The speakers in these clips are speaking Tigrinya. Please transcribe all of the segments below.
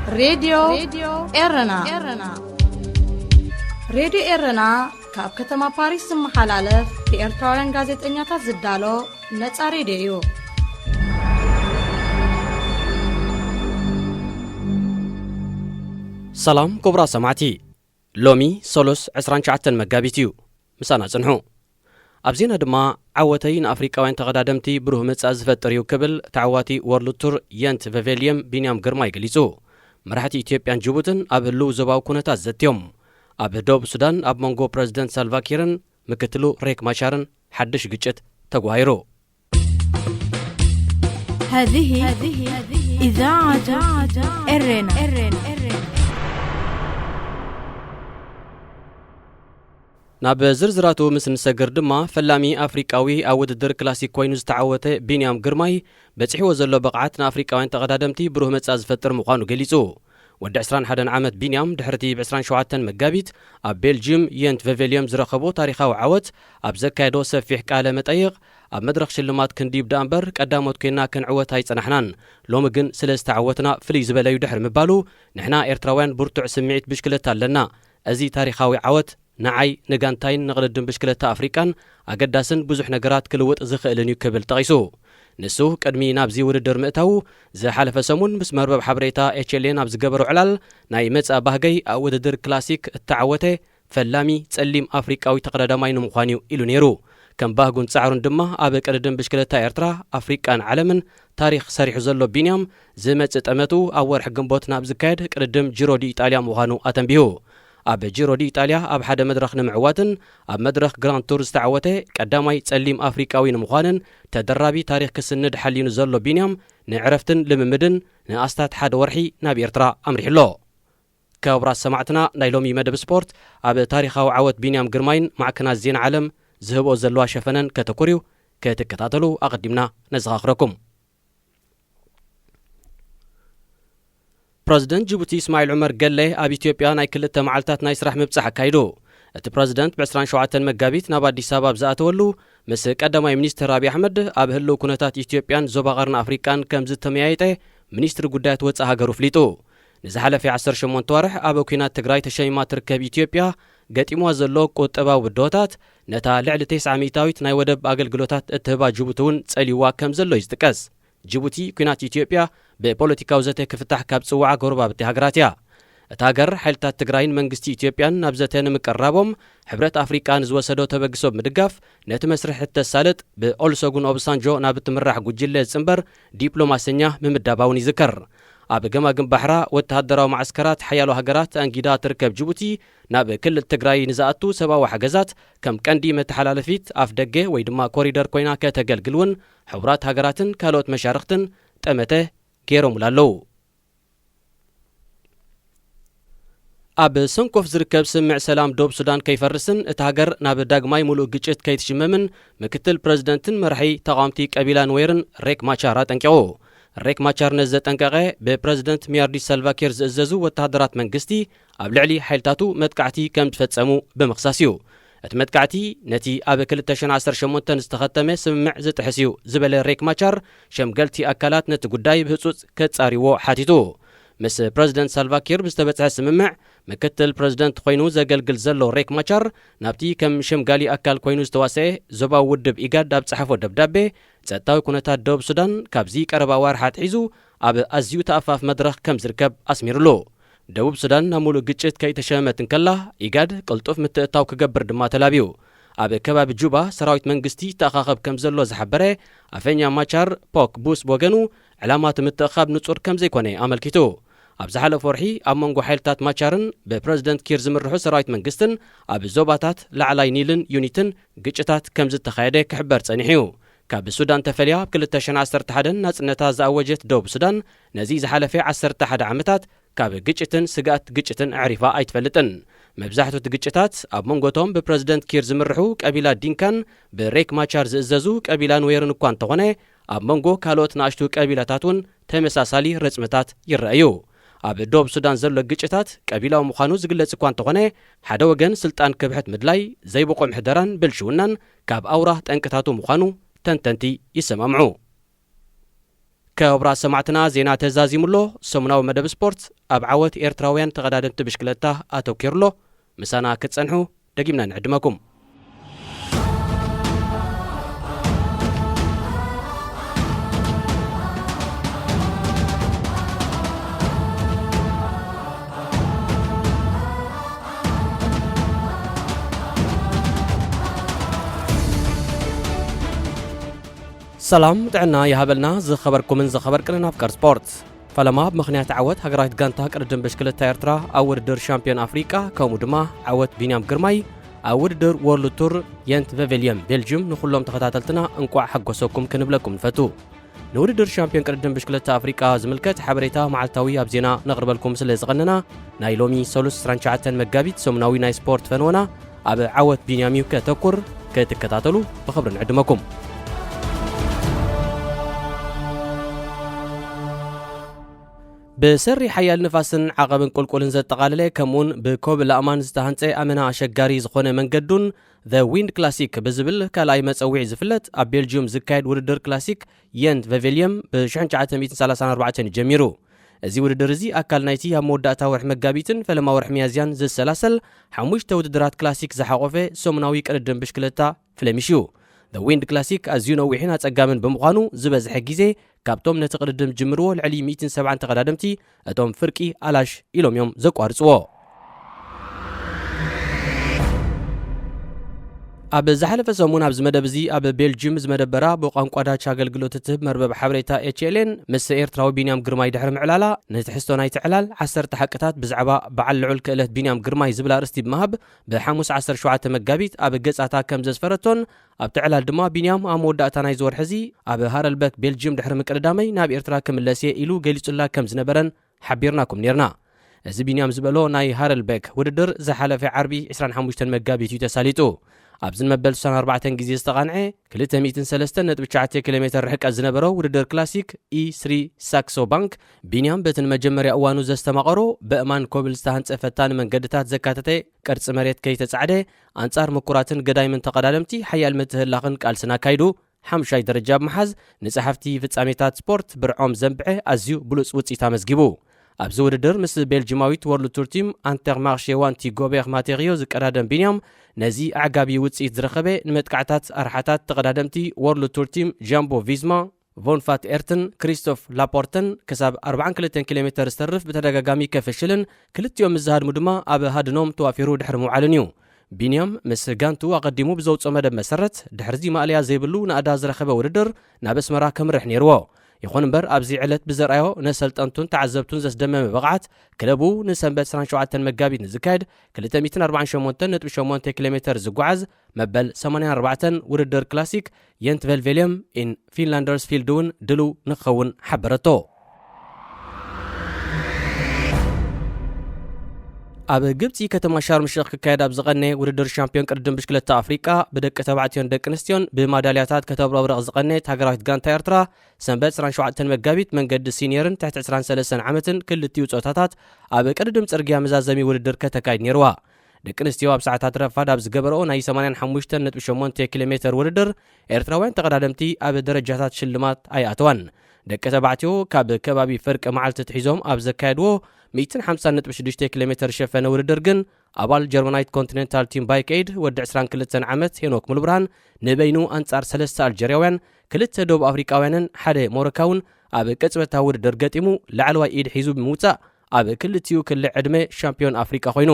راديو إرنا راديو إرنا كاب كتما باريس محلالف بإرتوارن غازت إنياتا زدالو نتا راديو سلام كبرى سمعتي لومي سولوس 29 مقابيتيو مسانا صنحو أبزينا دما عواتين أفريقاوين تغدادمتي بروه متساز فتريو كبل تعواتي ورلوتور ينت فيفيليوم بينيام قرماي قليسو مرحتي إثيوبيان جيبوتن أبلو زباو كونتا زتيوم أبدوب سودان أب مونغو بريزيدنت سالفا كيرن مكتلو ريك ماشارن حدش قجت تقوهيرو هذه إذاعة إرنا ناب زرزراتو مسن سجر دما فلامي أفريقاوي أود الدر كلاسيك كوينوز تعوته بينيام قرماي بتحي وزلو بقعاتنا أفريقاوين تغدادمتي بروه متساز فتر مقانو قليسو ود 21 عامت بينيام دحرتي ب 27 مقابيت أب بلجيوم ينت فيفيليوم زرخبو تاريخاو عوت أب زكايدو سفيح كاله متأيق أب مدرخ شلمات كنديب دامبر قداموت كينا كن عوت هاي صنحنان لومقن سلست عوتنا فلي زبلايو دحر مبالو نحنا إرتراوين برتوع سميعت بشكلتا لنا أزي تاريخاوي عوت نعي نغانتاين نغلدن بشكلتا أفريقان أقداسن بزح نقرات كلوت زخئلن يكبل تغيسو نسو قدمي نابزي ودر مئتاو زي حالف سمون بس مربب حبريتا اتشلين نابز قبرو علال ناي متسا باهقاي او ودر كلاسيك التعوته فلامي تسليم أفريقاوي تقرداماين مخانيو إلو نيرو كم باهقون تسعرون دمه أبك قردن بشكلتا إرترا أفريقان عالمن تاريخ سريح زلو بينيام زي متسا أمتو أور حقن بوت نابز كايد قردم جيرو دي إيطاليا مخانو أتنبيهو أب جيرو دي إيطاليا أب حدا مدرخ نمعواتن أب مدرخ جراند تورز تعوته قداماي تسليم أفريقاوي نمخانن تدرابي تاريخ كسند حلينو زلو بينيام نعرفتن لممدن نأستات حد ورحي نابي إرترا أمريح الله كابراس سمعتنا نايلومي مدب سبورت أب تاريخاو عوت بينيام قرماين معكنا زين عالم زهبو زلوا شفنن كتكوريو كتكتاتلو أقدمنا نزغ آخركم بريزيدنت جيبوتي اسماعيل عمر قال له اب اثيوبيا ناي كلته معلتات ناي سراح مبصح كايدو ات بريزيدنت ب 27 مقابيت ناب اديس اباب زاتولو مس قدماي منيستر ابي احمد اب هلو كونتات اثيوبيان زوبا قرن افريكان كمز تميايته منيستر غدات وصا هاغرو فليطو نزحله في 18 ورح اب كينات تግራይ تشيما تركب اثيوبيا قطيمو زلو قطبا ودوتات نتا لعل 900 ناي ودب اغلغلوتات اتهبا جيبوتون صليوا كم زلو يزتقس جيبوتي كينات اثيوبيا ببوليتيكاو زته كفتح كاب صواع غربا بتي هاغراتيا اتاغر حلتات تግራይን መንግስቲ ኢትዮጵያን ናብዘተን ምቀራቦም ሕብረት አፍሪካን ዝወሰዶ ተበግሶ ምድጋፍ ነቲ መስርሕ ተሳለጥ በኦልሶጉን ኦብሳንጆ ናብ ትምራሕ ጉጅለ ጽንበር ዲፕሎማስኛ ምምዳባውን ይዝከር ኣብ ገማግም ባሕራ ወተሃደራዊ ማዕስከራት ሓያሎ ሃገራት አንጊዳ ትርከብ ጅቡቲ ናብ ክልል ትግራይ ንዛኣቱ ሰብኣዊ ሓገዛት ከም ቀንዲ መተሓላለፊት ኣፍ ደገ ወይ ድማ ኮሪደር ኮይና ከተገልግልውን ሕብራት ሃገራትን ካልኦት መሻርክትን ጠመተ ገይሮም ላለው ኣብ ሰንኮፍ ዝርከብ ስምዕ ሰላም ዶብ ሱዳን ከይፈርስን እቲ ሃገር ናብ ዳግማይ ሙሉእ ግጭት ከይትሽመምን ምክትል ፕሬዝደንትን መርሒ ተቃውምቲ ቀቢላን ወይርን ሬክ ማቻር አጠንቂቑ ሬክ ማቻር ነዘጠንቀቐ ብፕሬዝደንት ሚያርዲስ ሳልቫኪር ዝእዘዙ ወተሃደራት መንግስቲ ኣብ ልዕሊ ሓይልታቱ መጥቃዕቲ ከም ዝፈጸሙ ብምኽሳስ እዩ እቲ መጥቃዕቲ ነቲ ኣብ 2018 ዝተኸተመ ስምምዕ ዝጥሕስዩ ዝበለ ሬክ ማቻር ሸምገልቲ ኣካላት ነቲ ጉዳይ ብህፁፅ ከጻሪዎ ሓቲቱ ምስ ፕሬዝደንት ሳልቫኪር ብዝተበፅሐ ስምምዕ ምክትል ፕሬዝደንት ኮይኑ ዘገልግል ዘሎ ሬክ ማቻር ናብቲ ከም ሸምጋሊ ኣካል ኮይኑ ዝተዋስአ ዞባዊ ውድብ ኢጋድ ኣብ ጽሓፎ ደብዳቤ ጸጥታዊ ኩነታት ደቡብ ሱዳን ካብዚ ቀረባ ዋርሓት ሒዙ ኣብ ኣዝዩ ተኣፋፍ መድረኽ ከም ዝርከብ ኣስሚሩሉ ደቡብ ሱዳን ናብ ሙሉእ ግጭት ከይተሸመት እንከላ ኢጋድ ቅልጡፍ ምትእታው ክገብር ድማ ተላብዩ ኣብ ከባቢ ጁባ ሰራዊት መንግስቲ ተኣኻኸብ ከም ዘሎ ዝሓበረ ኣፈኛ ማቻር ፖክ ቡስ ወገኑ ዕላማት ምትእኻብ ንጹር ከም ዘይኮነ ኣመልኪቱ ኣብ ዝሓለፈ ወርሒ ኣብ መንጎ ሓይልታት ማቻርን ብፕሬዝደንት ኪር ዝምርሑ ሰራዊት መንግስትን ኣብ ዞባታት ላዕላይ ኒልን ዩኒትን ግጭታት ከም ዝተኻየደ ክሕበር ጸኒሑ ካብ ሱዳን ተፈልያ ኣብ 2011 ናጽነታ ዝኣወጀት ደቡብ ሱዳን ነዚ ዝሓለፈ 11 ዓመታት ካብ ግጭትን ስጋት ግጭትን ኣዕሪፋ ኣይትፈልጥን መብዛሕትኡ ግጭታት ኣብ መንጎቶም ብፕሬዝደንት ኪር ዝምርሑ ቀቢላ ዲንካን ብሬክ ማቻር ዝእዘዙ ቀቢላን ወይርን እኳ እንተኾነ ኣብ መንጎ ካልኦት ናእሽቱ ቀቢላታትን ተመሳሳሊ ረጽመታት ይረአዩ ኣብ ደቡብ ሱዳን ዘሎ ግጭታት ቀቢላዊ ምዃኑ ዝግለጽ እኳ እንተኾነ ሓደ ወገን ስልጣን ክብሕት ምድላይ ዘይበቆም ሕደራን ብልሽውናን ካብ ኣውራ ጠንቅታቱ ምዃኑ ተንተንቲ ይሰማምዑ كبرا سمعتنا زينا تزازيملو سمناو مدب سبورت اب عوت ايرتراويان تقدادمت بشكلتا اتوكيرلو مسانا كتصنحو دقيمنا نعدمكم. سلام دعنا يهابلنا زخبركم من زخبر كلنا في سبورت. فلما بمخنيات عوت هجرات غانتا قردم بشكلتا إرترا أو ودر شامبيون أفريقيا كومودما عوت بينيام جرماي أو ودر وورلد تور ينت فيفيليام بلجيوم نخلهم تخطاتلتنا انقوا حقوسكم كنبلكم نفتو نودر شامبيون قردم بشكلتا أفريقيا زملكت حبريتا معلتاوي أبزينا نغربلكم سلي زغننا نايلومي سولوس سرانشعتن مقابيت سمناوي ناي سبورت فنونا أب عوت بينياميو كتكر كتكتاتلو بخبر نعدمكم. بسري حيال نفاسن عقبن قلقلن زتقالله كمون بكوب الأمان زتهنصي أمنا أشجاري زخونه منقدون ذا ويند كلاسيك بزبل كلاي مصوعي زفلت اب بلجيوم زكايد ودر كلاسيك يند فيفيليام ب1934 جميرو ازي ودر زي اكل نايتي موداتا ورح مغابيتن فلما ورح ميازيان زسلاسل حموشته ودرات كلاسيك زحقوفه سومناوي قردم بشكلتا فلميشيو ذا ويند كلاسيك از يو نو وحنا صقامن بمقانو زبزح غيزه كابتوم نتقدم جمرو العلي 170 تقدادمتي اتوم فرقي الاش إلوم يوم زقارصو اب زحلف سمون اب زمدبزي اب بلجيوم زمدبرا بقانقوا داچ اغلغلوت تهب مربب حبريتا اتشيلين مس ايرتراو بينيام جرماي دحر معلالا نتحستو ناي تعلال 10 تحققات بزعبا بعل لعل كالت بينيام جرماي زبلا رستي بمهب بحموس 17 مغابيت اب غصاتا كم زفرتون اب تعلال دما بينيام اموداتا ناي زور حزي اب هارلبك بلجيوم دحر مقدامي ناب ايرترا كملاسي إلو غليصلا كم زنبرن حبيرناكم نيرنا از بينيام زبلو ناي هارلبك وددر زحلف عربي 25 مغابيت يتساليتو ابزن مبل سنه 4 غيزي استقانعه 203.9 كيلومتر رحق ازنبرو ودر كلاسيك اي 3 ساكسو بانك بينيام بتن مجمريا اوانو زستمقرو بامان كوبلستان صفتان منقدتات زكاتته قرص مريت كيتصعده انصار مكوراتن غداي من تقدادمتي حيال متهلاخن قالسنا كايدو حمشاي درجه محز نصحفتي فصاميتات سبورت برعوم زنبعه ازيو بلوص وصيتا مزغبو ابز ودر مس بلجيماويت وورلد تور تيم انترمارشي وانتي غوبير ماتيريو زقدادم بينيام نزي اعقابي وصيت زرخبه نمتقعتات ارحاتات تقدادمتي وورلد تور تيم جامبو فيزما فون فات ايرتن كريستوف لابورتن كسب 42 كيلومتر استرف بتدغاغامي كفشلن كلتيوم مزهاد مدما اب هادنوم توافيرو دحر معلنيو بينيام مس غانتو اقدمو بزوصو مدب مسرت دحرزي ماليا زيبلو نادا زرخبه ودر نابس مرا كمرح نيرو يخون بر ابزي علت بزرعيو نسلطنتون تعذبتون زسدمم بقعت كلبو نسنبت 17 مغابيت نزكايد 248.8 كيلومتر زغعز مبل 84 ودر كلاسيك ينت فيلفيليام ان فينلاندرز فيلدون دلو نخون حبرتو اب جبتي كتما شرم الشيخ كايد ابزقني ودر شامبيون قردم بشكلتا افريقيا بدق تبعتيون دقنستيون بميداليات كتبربر زقني تاغرايت غانتا ايرترا سنبت 17 مغابيت منقد سينيورن تحت 23 عامتن كلتيو صوتاتات اب قردم صرغيا مزازمي ودر كتكايد نيروا دقنستيو اب ساعات رفاد ابز غبرو ناي 85.8 كيلومتر ودر ايرتراوين تقدادمتي اب درجات شلمات اي اتوان دق تبعتيو كاب كبابي فرق معلت تحيزوم اب زكايدو 150.6 كيلومتر شفنا ودرغن ابال جرمنايت كونتيننتال تيم بايك ايد ود 22 عامت هينوك ملبران نبينو انصار 3 الجيرياوያን كلته دوب افريقاويانن حده موروكاون اب قصبتا ودر ገጢሙ ላዕለዋይ ኢድ ሒዙ ብምውጻእ اب كلتيو كل عدمه شامبيون افريقيا ኮይኑ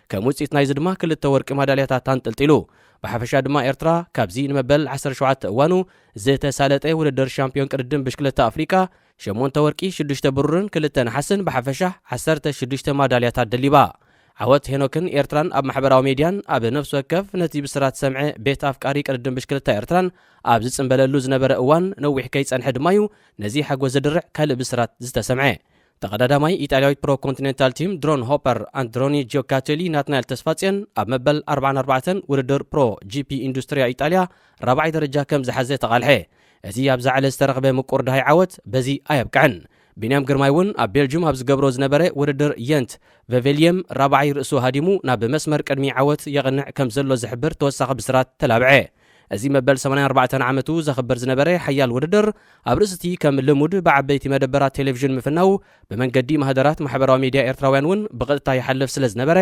كموصيت نايز دما كلته ورق ميداليات تانطلطيلو بحفشا دما ايرترا كابزي نمبل 17 اوانو زتسالطه ودر شامبيون قردم بشكلته افريقيا شمون تورقي 6 برورن كلته نحسن بحفشا 16 ميداليات دليبا عوت هينوكن ايرتران اب محبراو ميديان اب نفس وكف نتي بسرات سمع بيت افقاري قردم بشكلته ايرتران اب زصنبللو زنبره اوان نوح كاي صنح دمايو نزي حغو زدرع كال بسرات زتسمع تقداداماي ايطالياويت برو كونتيننتال تيم درون هوبر اندروني جوكاتيلي ناتنال تسفاتين اب مبل 44 ودر برو جي بي اندستريا ايطاليا رابع درجه كم زحزه تقالحه ازي ابز على استرغبه مقور دهي عوت بزي ايبقعن بينيام جرمايون اب بلجيوم ابز غبروز نبره ودر ينت فيفيليام رابعي راسو هاديمو ناب مسمر قدمي عوت يغنع كم زلو زحبر توسخ بسرات تلابعه እዚ መበል 84 ዓመቱ ዘኽብር ዝነበረ ሓያል ውድድር ኣብ ርእስቲ ከም ልሙድ ብዓበይቲ መደበራት ቴሌቪዥን ምፍናው ብመንገዲ ማህደራት ማሕበራዊ ሚድያ ኤርትራውያን እውን ብቐጥታ ይሓልፍ ስለ ዝነበረ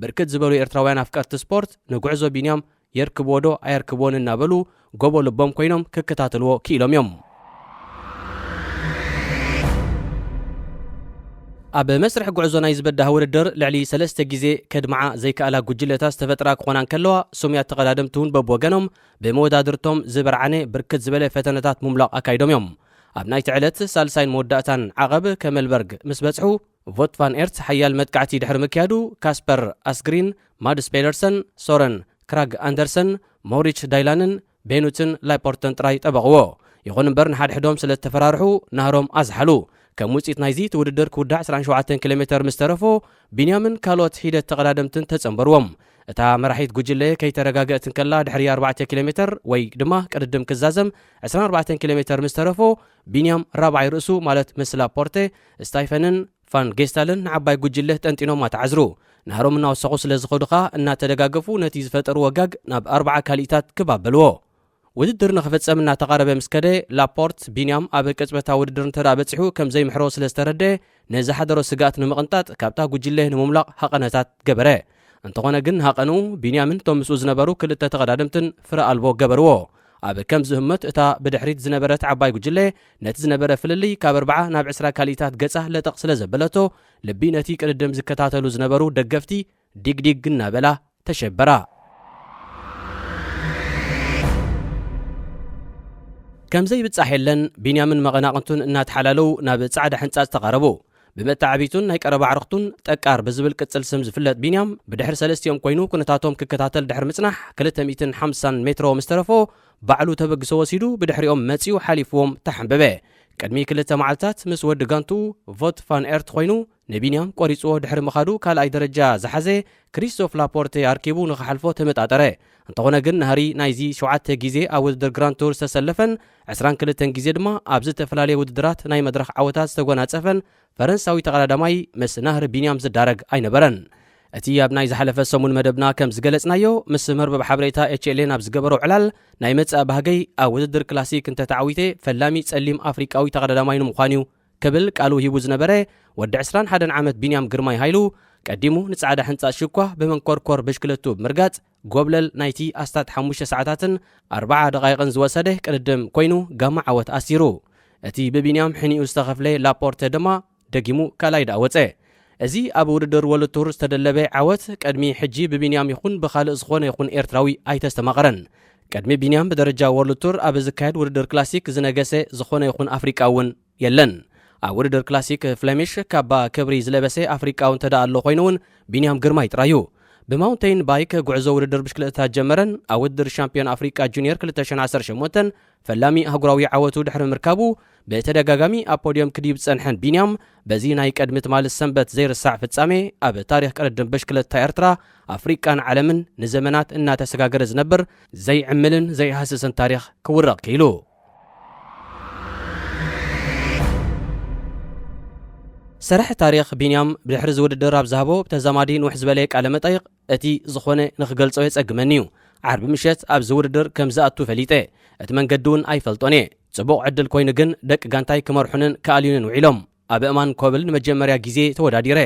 ብርክት ዝበሉ ኤርትራውያን ኣፍቀርቲ ስፖርት ንጉዕዞ ቢንያም የርክብዎ ዶ ኣየርክብዎን እናበሉ ጎቦ ልቦም ኮይኖም ክከታተልዎ ክኢሎም እዮም። ኣብ መስርሕ ጉዕዞ ናይ ዝበዳህ ውድድር ልዕሊ 3 ግዜ ከድመዓ ዘይከኣላ ጉጅለታት ዝተፈጥራ ክኾናን ከለዋ ሱምያት ተቐዳደምቲ እውን በብወገኖም ብመወዳድርቶም ዝበርዓነ ብርክት ዝበለ ፈተነታት ምምላቕ ኣካይዶም እዮም። ኣብ ናይቲ ዕለት ሳልሳይን መወዳእታን ዓቐብ ከመልበርግ ምስ በጽሑ ቮት ቫን ኤርት ሓያል መጥቃዕቲ ድሕሪ ምክያዱ ካስፐር ኣስግሪን፣ ማድስ ፔለርሰን፣ ሶረን ክራግ ኣንደርሰን፣ ሞሪች ዳይላንን ቤኑትን ላይፖርተን ጥራይ ጠበቕዎ። ይኹን እምበር ንሓድሕዶም ስለ ዝተፈራርሑ ናህሮም ኣዝሓሉ። ከም ውፅኢት ናይዚ ውድድር ክውዳዕ 27 ኪሎ ሜትር ምስ ተረፎ ቢንያምን ካልኦት ሂደት ተቐዳደምትን ተጸንበርዎም። እታ መራሒት ጉጅለ ከይተረጋገአትን ከላ ድሕሪ 4 ኪሎ ሜትር ወይ ድማ ቅድድም ክዛዘም 24 ኪሎ ሜትር ምስ ተረፎ ቢንያም ራብዓይ ርእሱ ማለት ምስ ላፖርቴ ስታይፈንን ፋን ጌስታልን ንዓባይ ጉጅለ ጠንጢኖም ኣተዓዝሩ። ናህሮም እናወሰኹ ስለ ዝኸዱኻ እናተደጋገፉ ነቲ ዝፈጠሩ ወጋግ ናብ 4 ካልኢታት ክባበልዎ። ውድድር ንኽፍጸም እናተቓረበ ምስ ከደ ላፖርት ቢንያም ኣብ ቅጽበታ ውድድር እንተዳ በፂሑ ከም ዘይምሕሮ ስለ ዝተረድአ ነዝሓደሮ ስጋኣት ንምቕንጣጥ ካብታ ጉጅለ ንምምላቕ ሃቐነታት ገበረ። እንተኾነ ግን ሃቐኑ ቢንያምን ቶም ምስኡ ዝነበሩ ክልተ ተቐዳድምትን ፍረ ኣልቦ ገበርዎ። ኣብ ከም ዝህመት እታ ብድሕሪት ዝነበረት ዓባይ ጉጅለ ነቲ ዝነበረ ፍልልይ ካብ 40 ናብ 20 ካልኢታት ገጻ ለጠቕ ስለ ዘበለቶ ልቢ ነቲ ቅድድም ዝከታተሉ ዝነበሩ ደገፍቲ ዲግዲግ እናበላ ተሸበራ። ከምዘይ ብጻሕ የለን ቢንያምን መቐናቕንቱን እናተሓላለዉ ናብ ጻዕዳ ሕንጻጽ ተቓረቡ። ብመታዓቢቱን ናይ ቀረባ ዕርኽቱን ጠቃር ብዝብል ቅጽል ስም ዝፍለጥ ቢንያም ብድሕሪ 3 ኮይኑ ኩነታቶም ክከታተል ድሕሪ ምጽናሕ 250 ሜትሮ ምስ ተረፎ ባዕሉ ተበግሶ ወሲዱ ብድሕሪኦም መጺኡ ሓሊፍዎም ተሓንበበ። ቅድሚ 2 መዓልትታት ምስ ወዲ ጋንቱ ቮት ቫን ኤርት ኮይኑ ንቢንያም ቆሪጽዎ ድሕሪ ምኻዱ ካልኣይ ደረጃ ዝሓዘ ክሪስቶፍ ላፖርቴ ኣርኪቡ ንኽሓልፎ ተመጣጠረ። እንተኾነ ግን ናህሪ ናይዚ 7 ግዜ ኣብ ውድድር ግራንድ ቱር ዝተሰለፈን 22 ግዜ ድማ ኣብ ዝተፈላለየ ውድድራት ናይ መድረኽ ዓወታት ዝተጎናጸፈን ፈረንሳዊ ተቐዳዳማይ ምስ ናህሪ ቢንያም ዝዳረግ ኣይነበረን። እቲ ኣብ ናይ ዝሓለፈ ሰሙን መደብና ከም ዝገለጽናዮ ምስ መርበብ ሓበሬታ ኤችኤልን ኣብ ዝገበሮ ዕላል ናይ መጻእ ባህገይ ኣብ ውድድር ክላሲክ እንተተዓዊተ ፈላሚ ጸሊም ኣፍሪቃዊ ተቐዳዳማይ ንምዃኑ ክብል ቃሉ ሂቡ ዝነበረ ወዲ 21 ዓመት ቢንያም ግርማይ ሃይሉ ቀዲሙ ንጻዕዳ ሕንጻጽ ሽኳ ብመንኰርኰር ብሽክለቱ ብምርጋጽ ጎብለል ናይቲ ኣስታት 5 ሰዓታትን 40 ደቓይቕን ዝወሰደ ቅድድም ኮይኑ ጋማ ዓወት ኣሲሩ። እቲ ብቢንያም ሕኒኡ ዝተኸፍለ ላፖርተ ድማ ደጊሙ ካልኣይ ዳወፀ። እዚ ኣብ ውድድር ወርልድ ቱር ዝተደለበ ዓወት ቀድሚ ሕጂ ብቢንያም ይኹን ብኻልእ ዝኾነ ይኹን ኤርትራዊ ኣይተስተማቐረን። ቀድሚ ቢንያም ብደረጃ ወርልድ ቱር ኣብ ዝካየድ ውድድር ክላሲክ ዝነገሰ ዝኾነ ይኹን ኣፍሪቃ እውን የለን። ኣብ ውድድር ክላሲክ ፍሌሚሽ ካባ ክብሪ ዝለበሰ ኣፍሪቃዊ እንተዳ ኣሎ ኮይኑውን ቢንያም ግርማይ ጥራዩ። ብማውንቴን ባይክ ጉዕዞ ውድድር ብሽክለታ ጀመረን። ኣብ ውድድር ሻምፒዮን ኣፍሪቃ ጁኒየር 2018 ፈላሚ ኣህጉራዊ ዓወቱ ድሕሪ ምርካቡ ብተደጋጋሚ ኣብ ፖድዮም ክዲብ ጸንሐን ቢንያም በዚ ናይ ቀድሚት ማለት ሰንበት ዘይርሳዕ ፍጻሜ ኣብ ታሪኽ ቅድድም ብሽክለታ ኤርትራ ኣፍሪቃን ዓለምን ንዘመናት እናተሰጋገረ ዝነብር ዘይዕምልን ዘይሃስስን ታሪኽ ክውረቕ ክኢሉ ስራሕ ታሪኽ ቢንያም ብድሕሪ ዝውድድር ኣብ ዝሃቦ ብተዛማዲ ንውሕ ዝበለ ቃለ መጠይቕ እቲ ዝኾነ ንኽገልጾ የጸግመኒ እዩ። ዓርቢ ምሸት ኣብ ዝውድድር ከም ዝኣቱ ፈሊጠ እቲ መንገዲ እውን ኣይፈልጦን እየ። ጽቡቕ ዕድል ኮይኑ ግን ደቂ ጋንታይ ክመርሑንን ከኣልዩንን ውዒሎም ኣብ እማን ኮብል ንመጀመርያ ግዜ ተወዳዲረ።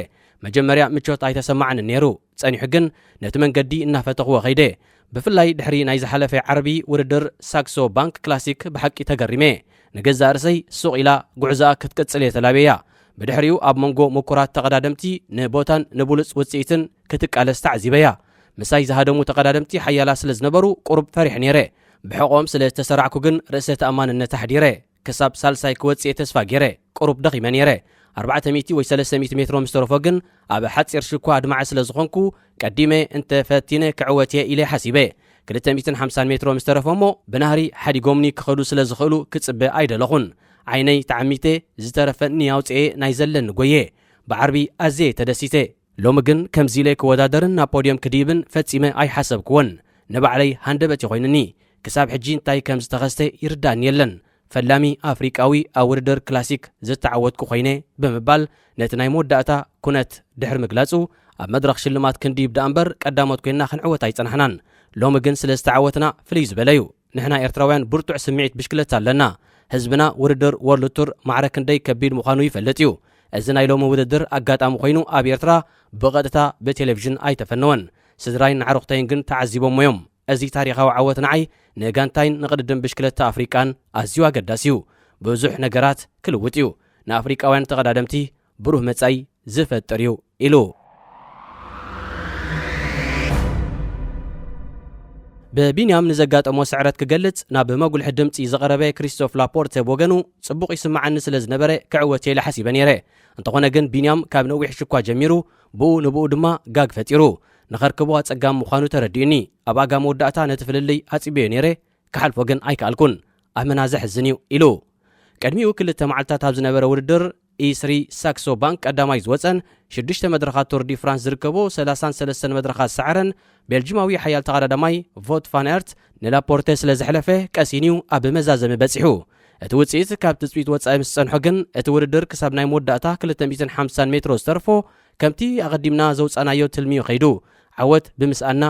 መጀመርያ ምቾት ኣይተሰማዕን ነይሩ። ጸኒሑ ግን ነቲ መንገዲ እናፈተኽዎ ኸይደ። ብፍላይ ድሕሪ ናይ ዝሓለፈ ዓረቢ ውድድር ሳክሶ ባንክ ክላሲክ ብሓቂ ተገሪመ። ንገዛ ርእሰይ ሱቕ ኢላ ጉዕዛኣ ክትቅጽል የተላበያ ብድሕሪኡ ኣብ መንጎ ምኩራት ተቐዳደምቲ ንቦታን ንብሉፅ ውፅኢትን ክትቃለስ ተዓዚበያ። ምሳይ ዝሃደሙ ተቐዳደምቲ ሓያላ ስለ ዝነበሩ ቁርብ ፈሪሕ ነይረ። ብሕቖም ስለ ዝተሰርዕኩ ግን ርእሰ ተኣማንነት ኣሕዲረ። ክሳብ ሳልሳይ ክወፅእ ተስፋ ገይረ። ቁርብ ደኺመ ነይረ። 400 ወይ 300 ሜትሮ ምስ ተረፎ ግን ኣብ ሓፂር ሽኳ ኣድማዕ ስለ ዝኾንኩ ቀዲመ እንተፈቲነ ክዕወት እየ ኢለ ሓሲበ። 250 ሜትሮ ምስ ተረፎ እሞ ብናህሪ ሓዲጎምኒ ክኸዱ ስለ ዝኽእሉ ክጽበ ኣይደለኹን። ዓይነይ ተዓሚተ ዝተረፈኒ ያውፅኤ ናይ ዘለኒ ጎየ። ብዓርቢ ኣዝየ ተደሲተ። ሎሚ ግን ከምዚ ኢለ ክወዳደርን ናብ ፖድዮም ክዲብን ፈጺመ ኣይሓሰብክዎን። ንባዕለይ ሃንደበት ይኾይንኒ። ክሳብ ሕጂ እንታይ ከም ዝተኸስተ ይርዳእኒ የለን። ፈላሚ ኣፍሪቃዊ ኣብ ውድድር ክላሲክ ዝተዓወትኩ ኮይነ ብምባል ነቲ ናይ መወዳእታ ኩነት ድሕሪ ምግላጹ ኣብ መድረኽ ሽልማት ክንዲብ ዳ እምበር ቀዳሞት ኮይንና ክንዕወት ኣይጸናሕናን። ሎሚ ግን ስለ ዝተዓወትና ፍልይ ዝበለ እዩ። ንሕና ኤርትራውያን ብርቱዕ ስምዒት ብሽክለታ ኣለና ህዝብና ውድድር ወርልድ ቱር ማዕረክ ክንደይ ከቢድ ምዃኑ ይፈልጥ እዩ እዚ ናይ ሎሚ ውድድር ኣጋጣሚ ኮይኑ ኣብ ኤርትራ ብቐጥታ ብቴሌቭዥን ኣይተፈነወን ስድራይን ንዓርኽተይን ግን ተዓዚቦም እዮም እዚ ታሪኻዊ ዓወት ንዓይ ንጋንታይን ንቕድድም ብሽክለታ ኣፍሪቃን ኣዝዩ ኣገዳሲ እዩ ብዙሕ ነገራት ክልውጥ እዩ ንኣፍሪቃውያን ተቐዳደምቲ ብሩህ መጻኢ ዝፈጥር እዩ ኢሉ በቢንያም ንዘጋጠሞ ስዕረት ክገልጽ ናብ መጉልሒ ድምፂ ዘቐረበ ክሪስቶፍ ላፖርት ወገኑ ጽቡቕ ይስማዓኒ ስለ ዝነበረ ክዕወት የለ ሓሲበ ነይረ እንተኾነ ግን ቢንያም ካብ ነዊሕ ሽኳ ጀሚሩ ብኡ ንብኡ ድማ ጋግ ፈጢሩ ንኸርክቦ ኣጸጋም ምዃኑ ተረዲኡኒ ኣብ ኣጋ መወዳእታ ነቲ ፍልልይ ኣጺበዮ ነይረ ክሓልፎ ግን ኣይከኣልኩን ኣመና ዘሕዝን እዩ ኢሉ ቀድሚኡ ክልተ መዓልትታት ኣብ ዝነበረ ውድድር E3 ሳክሶ ባንክ ቀዳማይ ዝወፀን 6 መድረኻት ቱር ዲ ፍራንስ ዝርከቦ 33 መድረኻት ሰዓረን ቤልጂማዊ ሓያል ተቐዳዳማይ ቮት ፋን ኤርት ንላፖርቴ ስለ ዘሕለፈ ቀሲንዩ ኣብ መዛዘሚ በፂሑ እቲ ውፅኢት ካብ ትፅቢት ወፃኢ ምስ ፀንሖ ግን እቲ ውድድር ክሳብ ናይ መወዳእታ 250 ሜትሮ ዝተርፎ ከምቲ ኣቐዲምና ዘውፃናዮ ትልሚዩ ኸይዱ ዓወት ብምስኣና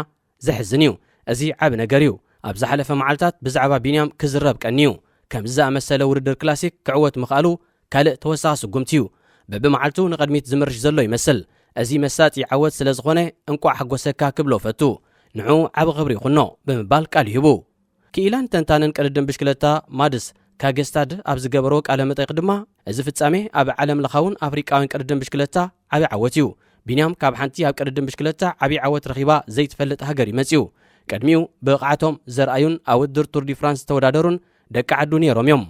ዘሕዝን እዩ እዚ ዓብ ነገር እዩ ኣብ ዝሓለፈ መዓልትታት ብዛዕባ ቢንያም ክዝረብ ቀኒ እዩ ከምዚ ዝኣመሰለ ውድድር ክላሲክ ክዕወት ምኽኣሉ ካልእ ተወሳኺ ስጉምቲ እዩ በብመዓልቱ ንቐድሚት ዝምርሽ ዘሎ ይመስል እዚ መሳጢ ዓወት ስለ ዝኾነ እንቋዕ ሓጎሰካ ክብሎ ፈቱ ንዑ ዓብ ኽብሪ ይኹኖ ብምባል ቃል ይህቡ ክኢላን ተንታንን ቅድድም ብሽክለታ ማድስ ካጌስታድ ኣብ ዝገበሮ ቃለ መጠይቕ ድማ እዚ ፍጻሜ ኣብ ዓለም ለኻውን ኣፍሪቃውን ቅድድም ብሽክለታ ዓብ ዓወት እዩ ቢንያም ካብ ሓንቲ ኣብ ቅድድም ብሽክለታ ዓብ ዓወት ረኺባ ዘይትፈልጥ ሃገር ይመጽዩ ቀድሚኡ ብቕዓቶም ዘርኣዩን ኣብ ውድድር ቱር ዲ ፍራንስ ተወዳደሩን ደቂ ዓዱ ነይሮም እዮም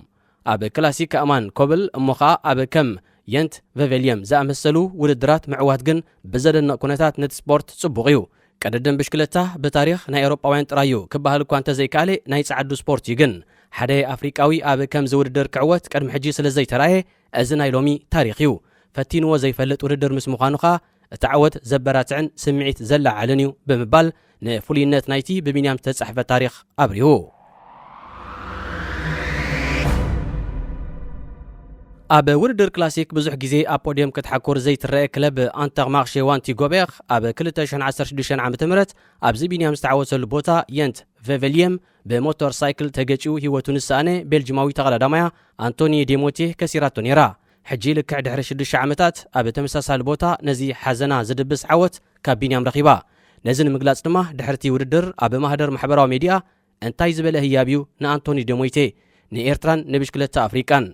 ኣብ ክላሲክ ኣማን ኮብል እሞ ኸኣ ኣብ ከም የንት ቬቬልየም ዝኣመሰሉ ውድድራት ምዕዋት ግን ብዘደንቕ ኩነታት ነቲ ስፖርት ጽቡቕ እዩ ቅድድም ብሽክለታ ብታሪኽ ናይ ኤውሮጳውያን ጥራዩ ክበሃል እኳ እንተዘይከኣለ ናይ ጸዓዱ ስፖርት እዩ ግን ሓደ ኣፍሪቃዊ ኣብ ከምዚ ውድድር ክዕወት ቅድሚ ሕጂ ስለ ዘይተረኣየ እዚ ናይ ሎሚ ታሪኽ እዩ ፈቲንዎ ዘይፈልጥ ውድድር ምስ ምዃኑ ኸኣ እቲ ዓወት ዘበራትዕን ስምዒት ዘላዓልን እዩ ብምባል ንፍሉይነት ናይቲ ብቢንያም ዝተጻሕፈ ታሪኽ ኣብሪሁ ኣብ ውድድር ክላሲክ ብዙሕ ግዜ ኣብ ፖድየም ክትሓኩር ዘይትረአ ክለብ አንተርማርሼ ዋንቲ ጎቤር ኣብ 2016 ዓ.ም ኣብዚ ቢንያም ዝተዓወተሉ ቦታ የንት ቬቬልየም ብሞተር ሳይክል ተገጪኡ ህይወቱ ንሳኣነ ቤልጂማዊ ተቐዳዳማያ አንቶኒ ዴሞቴ ከሲራቶ ነይራ ሕጂ ልክዕ ድሕሪ 6 ዓመታት ኣብ ተመሳሳሊ ቦታ ነዚ ሓዘና ዝድብስ ዓወት ካብ ቢንያም ረኺባ ነዚ ንምግላጽ ድማ ድሕርቲ ውድድር ኣብ ማህደር ማሕበራዊ ሚድያ እንታይ ዝበለ ህያብ እዩ ንአንቶኒ ዴሞቴ ንኤርትራን ንብሽክለታ ኣፍሪቃን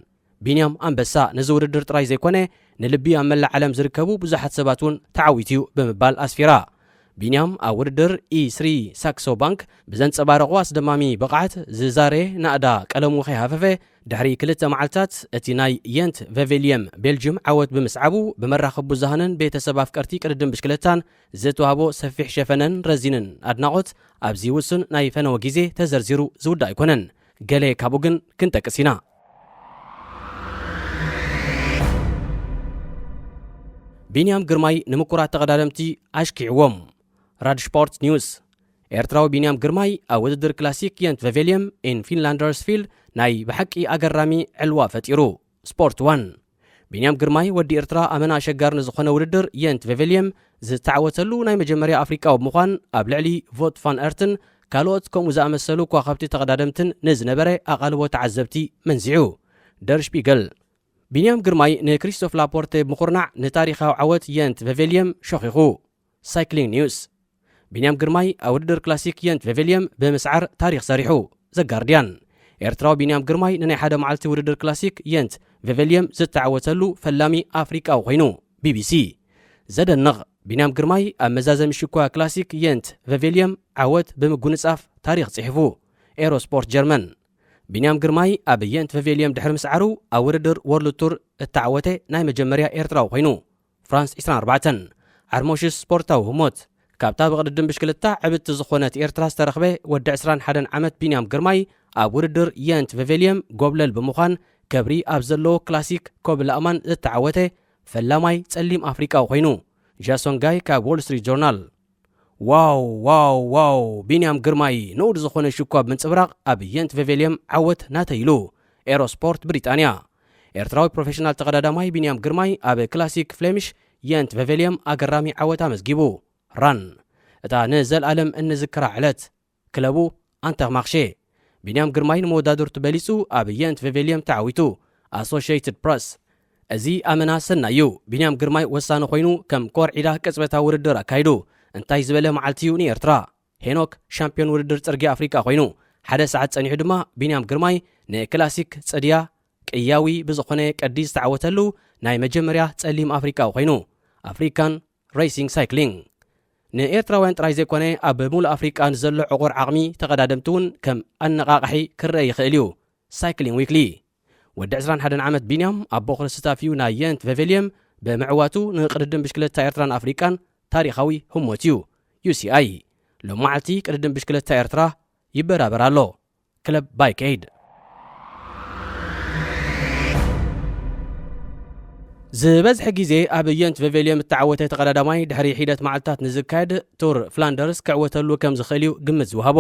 ቢንያም ኣንበሳ ነዚ ውድድር ጥራይ ዘይኮነ ንልቢ ኣብ መላእ ዓለም ዝርከቡ ብዙሓት ሰባት እውን ተዓዊት እዩ ብምባል ኣስፊራ ቢንያም ኣብ ውድድር E3 ሳክሶ ባንክ ብዘንፀባረቑ ኣስደማሚ ብቕዓት ዝዛረ ናእዳ ቀለሙ ኸይሃፈፈ ድሕሪ 2 መዓልትታት እቲ ናይ የንት ቬቬልየም ቤልጅየም ዓወት ብምስዓቡ ብመራኸቢ ብዙሃንን ቤተሰብ ኣፍቀርቲ ቅድድም ብሽክለታን ዝተዋህቦ ሰፊሕ ሸፈነን ረዚንን ኣድናቖት ኣብዚ ውሱን ናይ ፈነወ ግዜ ተዘርዚሩ ዝውዳእ ኣይኮነን ገለ ካብኡ ግን ክንጠቅስ ኢና ቢንያም ግርማይ ንምኩራት ተቐዳደምቲ ኣሽኪዕዎም ራድስፖርት ኒውስ ኤርትራዊ ቢንያም ግርማይ ኣብ ውድድር ክላሲክ የንት ቬቬልየም ኢን ፊንላንደርስ ፊልድ ናይ ብሓቂ ኣገራሚ ዕልዋ ፈጢሩ ስፖርት 1 ቢንያም ግርማይ ወዲ ኤርትራ ኣመና ኣሸጋሪ ንዝኾነ ውድድር የንት ቬቬልየም ዝተዓወተሉ ናይ መጀመርያ ኣፍሪቃዊ ብምዃን ኣብ ልዕሊ ቮት ፋን ኤርትን ካልኦት ከምኡ ዝኣመሰሉ ከዋኸብቲ ተቐዳደምትን ንዝነበረ ኣቓልቦ ተዓዘብቲ መንዚዑ ደር ሽፒገል ቢንያም ግርማይ ንክሪስቶፍ ላፖርቴ ምኹርናዕ ንታሪኻዊ ዓወት የንት ቬቬልየም ሸኺኹ ሳይክሊንግ ኒውስ ቢንያም ግርማይ ኣብ ውድድር ክላሲክ የንት ቬቬልየም ብምስዓር ታሪኽ ሰሪሑ ዘጋርድያን ኤርትራዊ ቢንያም ግርማይ ንናይ ሓደ መዓልቲ ውድድር ክላሲክ የንት ቬቬልየም ዝተዓወተሉ ፈላሚ ኣፍሪቃዊ ኮይኑ ቢቢሲ ዘደንቕ ቢንያም ግርማይ ኣብ መዛዘሚ ሽኳ ክላሲክ የንት ቬቬልየም ዓወት ብምጉንጻፍ ታሪኽ ጽሒፉ ኤሮስፖርት ጀርመን ቢንያም ግርማይ ኣብ የንት ቬቬልየም ድሕሪ ምስዓሩ ኣብ ውድድር ወርልድ ቱር እተዓወተ ናይ መጀመርያ ኤርትራዊ ኮይኑ ፍራንስ 24 ዓርሞሽስ ስፖርታዊ ህሞት ካብታ ብቕድድም ብሽክለታ ዕብቲ ዝኾነት ኤርትራ ዝተረኽበ ወዲ 21 ዓመት ቢንያም ግርማይ ኣብ ውድድር የንት ቬቬልየም ጎብለል ብምዃን ከብሪ ኣብ ዘለዎ ክላሲክ ኮብል ኣማን ዝተዓወተ ፈላማይ ጸሊም ኣፍሪቃዊ ኮይኑ ጃሶን ጋይ ካብ ዎል ስትሪት ጆርናል ዋው ቢንያም ግርማይ ንኡድ ዝኾነ ሽኳብ ምንጽብራቕ ኣብ የንት ቬቬልየም ዓወት ናተይሉ ኤሮስፖርት ብሪጣንያ ኤርትራዊ ፕሮፌሽናል ተቐዳዳማይ ቢንያም ግርማይ ኣብ ክላሲክ ፍሌሚሽ የንት ቬቬልየም ኣገራሚ ዓወት ኣመዝጊቡ ራን እታ ንዘለኣለም እንዝክራ ዕለት ክለቡ አንተርማርሼ ቢንያም ግርማይ ንመወዳደርቱ በሊጹ ኣብ የንት ቬቬልየም ተዓዊቱ ኣሶሺየትድ ፕረስ እዚ ኣመና ሰናዩ ቢንያም ግርማይ ወሳኒ ኮይኑ ከም ኮር ዒዳ ቅጽበታ ውድድር ኣካይዱ እንታይ ዝበለ መዓልቲዩ ንኤርትራ ሄኖክ ሻምፒዮን ውድድር ጽርግያ ኣፍሪካ ኮይኑ ሓደ ሰዓት ጸኒሑ ድማ ቢንያም ግርማይ ንክላሲክ ጽድያ ቅያዊ ብዝኾነ ቀዲ ዝተዓወተሉ ናይ መጀመርያ ጸሊም ኣፍሪካዊ ኮይኑ ኣፍሪካን ሬሲንግ ሳይክሊንግ ንኤርትራውያን ጥራይ ዘይኮነ ኣብ ሙሉእ ኣፍሪቃ ንዘሎ ዕቑር ዓቕሚ ተቐዳደምቲ እውን ከም ኣነቓቕሒ ክረአ ይኽእል እዩ ሳይክሊንግ ዊክሊ ወዲ 21 ዓመት ቢንያም ኣብ በኹሪ ስታፍዩ ናይ የንት ቬቬልየም ብምዕዋቱ ንቅድድም ብሽክለታ ኤርትራን ኣፍሪቃን ታሪኻዊ ህሞት እዩ UCI ሎም መዓልቲ ቅድድም ብሽክለታ ኤርትራ ይበራበር ኣሎ ክለብ ባይከይድ ዝበዝሐ ግዜ ኣብ የንት ቬቬልየም እተዓወተ ተቐዳዳማይ ድሕሪ ሒደት መዓልትታት ንዝካየድ ቱር ፍላንደርስ ክዕወተሉ ከም ዝኽእል እዩ ግምት ዝውሃቦ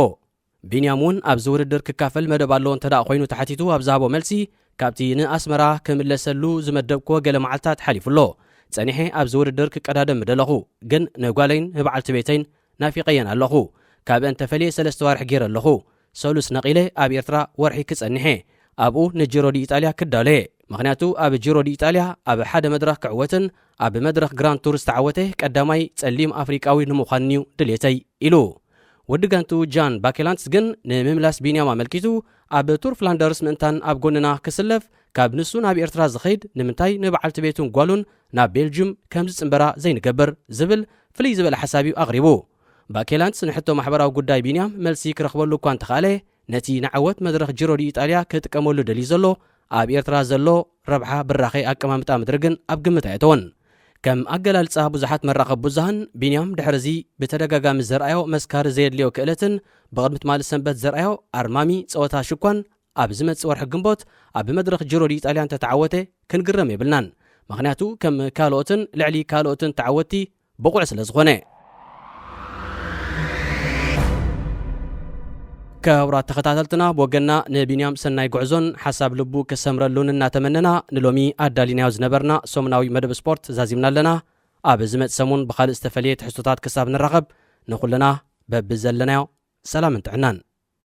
ቢንያም እውን ኣብዚ ውድድር ክካፈል መደብ ኣለዎ እንተዳ ኮይኑ ተሓቲቱ ኣብ ዝሃቦ መልሲ ካብቲ ንኣስመራ ክምለሰሉ ዝመደብኮ ገለ መዓልትታት ሓሊፉሎ ጸኒሐ ኣብዚ ውድድር ክቀዳደም ምደለኹ ግን ንጓለይን ንበዓልቲ ቤተይን ናፊቀየን ኣለኹ ካብአን ተፈልየ 3 ወርሒ ገይረ ኣለኹ ሰሉስ ነቒለ ኣብ ኤርትራ ወርሒ ክጸኒሐ ኣብኡ ንጂሮ ዲ ኢጣልያ ክዳለየ ምክንያቱ ኣብ ጂሮ ዲ ኢጣልያ ኣብ ሓደ መድረኽ ክዕወትን ኣብ መድረኽ ግራንድ ቱር ዝተዓወተ ቀዳማይ ጸሊም ኣፍሪቃዊ ንምዃን እዩ ድሌተይ ኢሉ ወዲ ጋንቱ ጃን ባኬላንትስ ግን ንምምላስ ቢንያም ኣመልኪቱ ኣብ ቱር ፍላንደርስ ምእንታን ኣብ ጎንና ክስለፍ ካብ ንሱ ናብ ኤርትራ ዝኸይድ ንምንታይ ንበዓልቲ ቤቱን ጓሉን ናብ ቤልጅም ከም ዝጽንበራ ዘይንገበር ዝብል ፍልይ ዝበለ ሓሳብ እዩ ኣቕሪቡ ባኬላንትስ ንሕቶ ማሕበራዊ ጉዳይ ቢንያም መልሲ ክረኽበሉ እኳ እንተኻእለ ነቲ ንዓወት መድረኽ ጂሮ ዲ ኢጣልያ ክጥቀመሉ ደልዩ ዘሎ ኣብ ኤርትራ ዘሎ ረብሓ ብራኸ ኣቀማምጣ ምድሪ ግን ኣብ ግምት ኣየተወን ከም ኣገላልጻ ብዙሓት መራኸቢ ብዙሃን ቢንያም ድሕርዚ ብተደጋጋሚ ዘርኣዮ መስካሪ ዘየድልዮ ክእለትን ብቕድሚት ማለት ሰንበት ዘርኣዮ ኣርማሚ ፀወታ ሽኳን ኣብ ዝመጽእ ወርሒ ግንቦት ኣብ መድረኽ ጂሮ ዲ ኢጣልያ እንተተዓወተ ክንግረም የብልናን ምክንያቱ ከም ካልኦትን ልዕሊ ካልኦትን ተዓወቲ ብቑዕ ስለ ዝኾነ كورات تختاتلتنا بوجنا نبينيام سناي جعزون حسب لبو كسمر اللون ناتمننا نلومي أدالينا وزنبرنا سومناوي مدب سبورت زازمنا لنا أبزمت سمون بخال استفالية حسوتات كسابنا الرغب نقول لنا ببزلنا سلام انتعنان